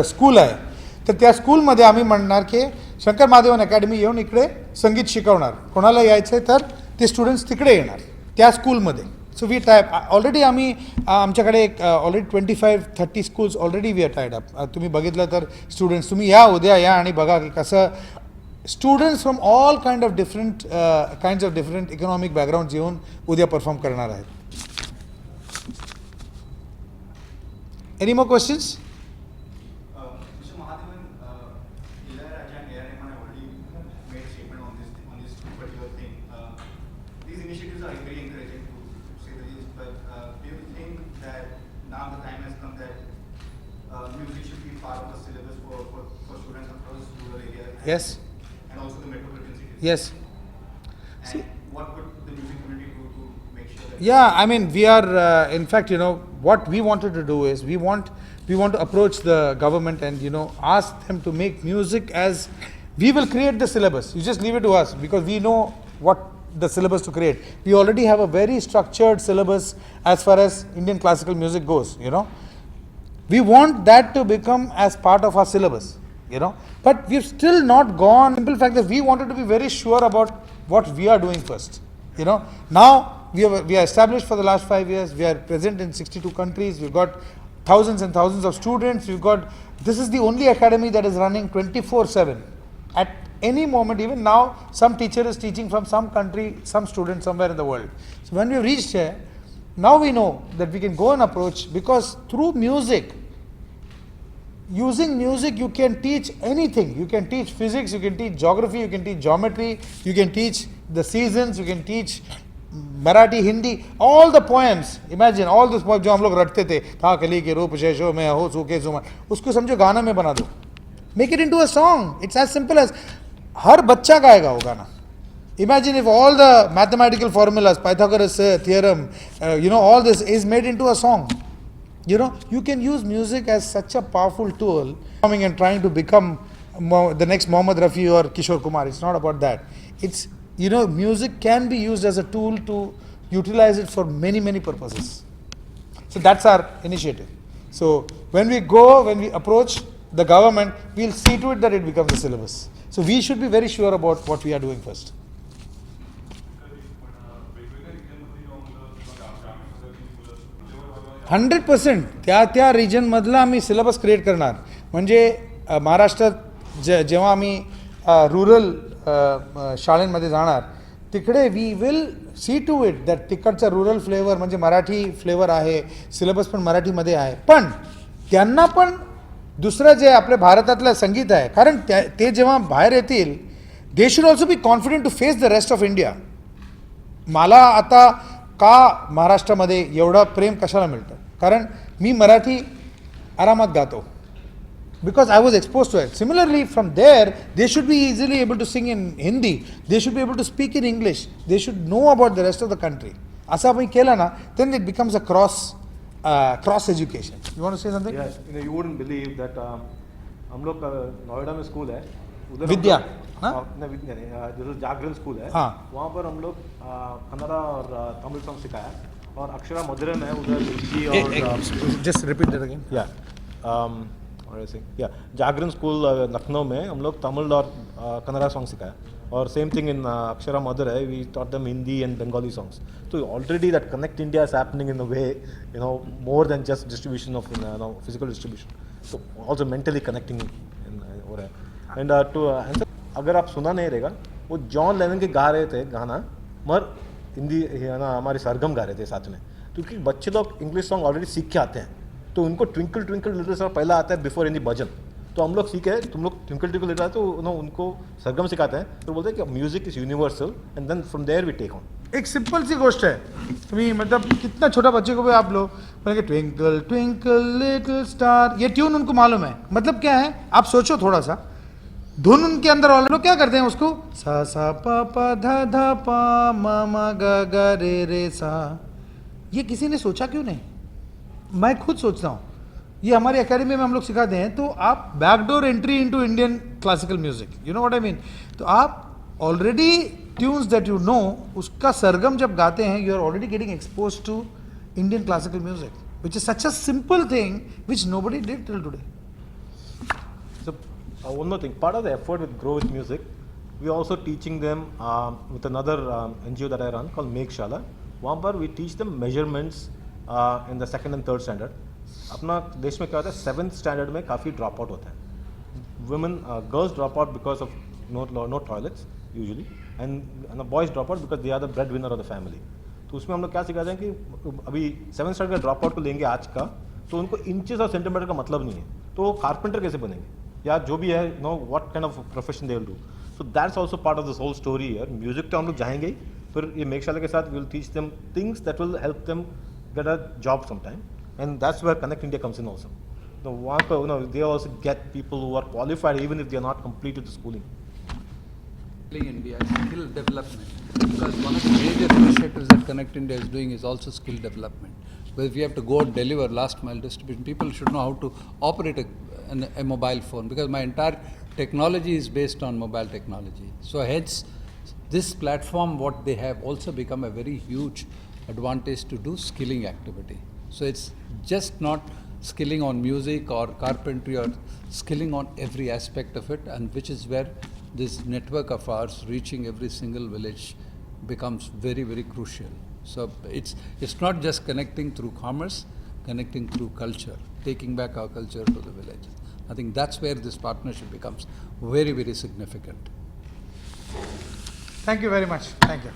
School आहे, तर त्या स्कूलमध्ये आम्ही म्हणणार की शंकर महादेवन अकॅडमी येऊन इकडे संगीत शिकवणार. कोणाला यायचं आहे तर ते स्टुडंट्स तिकडे येणार त्या स्कूलमध्ये. सो वी टाईप ऑलरेडी आम्ही आमच्याकडे एक already 25-30 schools already we are tied up. तुम्ही बघितलं तर स्टुडंट्स तुम्ही या उद्या या आणि बघा की कसं students from all kind of different economic background येऊन उद्या परफॉर्म करणार आहेत. Any more questions? Mr. Mahadevan, Ilaiyaraaja and A.R. Rahman have already made a statement on this particular thing. These initiatives are very encouraging to say the least, but do you think that now the time has come that music should be part of the syllabus for students across rural areas? Yes. And also the metropolitan cities? Yes. And what could the music community do to make sure that? Yeah, I mean, we are, in fact, what we wanted to do is we want to approach the government and, ask them to make music as, we will create the syllabus. You just leave it to us because we know what the syllabus to create. We already have a very structured syllabus as far as Indian classical music goes, We want that to become as part of our syllabus, But we've still not gone, simple fact that we wanted to be very sure about what we are doing first, Now, we are established for the last 5 years. We are present in 62 countries. We've got thousands and thousands of students. This is the only academy that is running 24/7. At any moment, even now, some teacher is teaching from some country, some student somewhere in the world. So when we have reached here, now we know that we can go and approach, because through music, using music, you can teach anything. You can teach physics, you can teach geography, you can teach geometry, you can teach the seasons, you can teach Marathi, Hindi, all the poems. Imagine all those poems जो हम लोग रटते थे, था कली के रूप शेषो में हो सूखे सुमा, उसको समझो गाना में बना दो. Make it into a song. It's as simple as हर बच्चा गाएगा वो गाना. Imagine if all the mathematical formulas, Pythagoras theorem, all this is made into a song. You can use music as such a powerful tool. Coming and trying to become the next Mohammad Rafi or Kishore Kumar. It's not about that. It's music can be used as a tool to utilize it for many, many purposes. So that's our initiative. So when we approach the government, we'll see to it that it becomes a syllabus. So we should be very sure about what we are doing first. 100% त्या region मधला आम्ही syllabus create करणार. म्हणजे महाराष्ट्रात जेव्हा आम्ही rural शाळेंमध्ये जाणार, तिकडे we will see to it that तिकडचा रुरल फ्लेवर म्हणजे मराठी फ्लेवर आहे, सिलेबस पण मराठीमध्ये आहे, पण त्यांना पण दुसरं जे आपल्या भारतातलं संगीत आहे, कारण ते जेव्हा बाहेर येतील, they should also be confident to face the rest of India. मला आता का महाराष्ट्रामध्ये एवढं प्रेम कशाला मिळतं, कारण मी मराठी आरामात गातो, because I was exposed to it. Similarly, from there, they should be easily able to sing in Hindi. They should be able to speak in English. They should know about the rest of the country. Asa आपण केला ना, then it becomes a cross education. You want to say something? Yes. You wouldn't believe that हम लोग नोएडा में school है, उधर विद्या, नहीं विद्या नहीं, जैसे जागरण स्कूल है, वहाँ पर हम लोग कन्नड़ा और तमिल सॉन्ग सिखाया, और अक्षरा मधुरे में उधर हिंदी और just repeat that again. Jagran school Lucknow में हम लोग तमिल और कन्नड़ा सॉन्ग सिखाया, और same thing in Akshara Madhur है, we taught them Hindi and Bengali songs. तो already that connect India is happening in a way, more than just distribution of physical distribution, तो ऑल्सो मेंटली कनेक्टिंग हो रहा है. एंड टू आंसर, अगर आप सुना नहीं रहेगा, वो जॉन लेनन के गा रहे थे गाना, मगर हिंदी हमारे सरगम गा रहे थे साथ में, क्योंकि बच्चे लोग इंग्लिश सॉन्ग ऑलरेडी सीख के आते हैं, तो उनको ट्विंकल ट्विंकल लिटिल स्टार पहला आता है बिफोर हिंदी भजन. तो हम लोग सीखे, तुम लोग ट्विंकल ट्विंकल लिटिल, तो उनको सरगम सिखाते हैं, तो बोलते हैं कि music is universal and then from there we take on. एक सिंपल सी गोष्ट है, तुम्ही मतलब कितना छोटा बच्चे को भी आप लोग बोलेंगे ट्विंकल ट्विंकल लिटिल स्टार, ये ट्यून उनको मालूम है. मतलब क्या है, आप सोचो थोड़ा सा, धुन उनके अंदर वाले लोग क्या करते हैं, उसको सा सा पा पा धा धा पा मा मा गा गा रे रे सा. ये किसी ने सोचा क्यों नहीं? मैं खुद सोचता हूँ, ये हमारी एकेडमी में हम लोग सिखाते हैं. तो आप backdoor entry into Indian classical music, you know what I mean. तो आप already tunes that you know, उसका सरगम जब गाते हैं, you are already getting expose to Indian classical music, which is such a simple thing which nobody did till today. So, one more thing, part of the effort with Grow with Music, we are also teaching them with another NGO that I run called Make Shala. वहाँ पर we teach them measurements in the second and third standard. अपना देश में क्या होता है, 7th standard में काफ़ी drop out होता है. Women, girls drop out because of no toilets usually, and the boys drop out because they are the breadwinner of the family. तो उसमें हम लोग क्या सिखाते हैं कि अभी 7th standard का drop out को लेंगे आज का, तो उनको इंचेस और सेंटीमीटर का मतलब नहीं है, तो वो कारपेंटर कैसे बनेंगे या जो भी है, know what kind of profession they will do. So that's also part of this whole story here. Music तो हम लोग जाएंगे ही, फिर ये मेघशाला के साथ will teach them things that will help them get a job some time, and that's where Connect India comes in also. तो वहाँ पर they also get people who are qualified even if they are not completed the schooling. India skill development, because one of the major initiatives that Connect India is doing is also skill development. But if you have to go and deliver last mile distribution, people should know how to operate a mobile phone, because my entire technology is based on mobile technology. So hence this platform, what they have also become a very huge advantage to do skilling activity. So it's just not skilling on music or carpentry, or skilling on every aspect of it, and which is where this network of ours reaching every single village becomes very, very crucial. So it's not just connecting through commerce, connecting through culture, taking back our culture to the villages. I think that's where this partnership becomes very, very significant. Thank you very much. Thank you.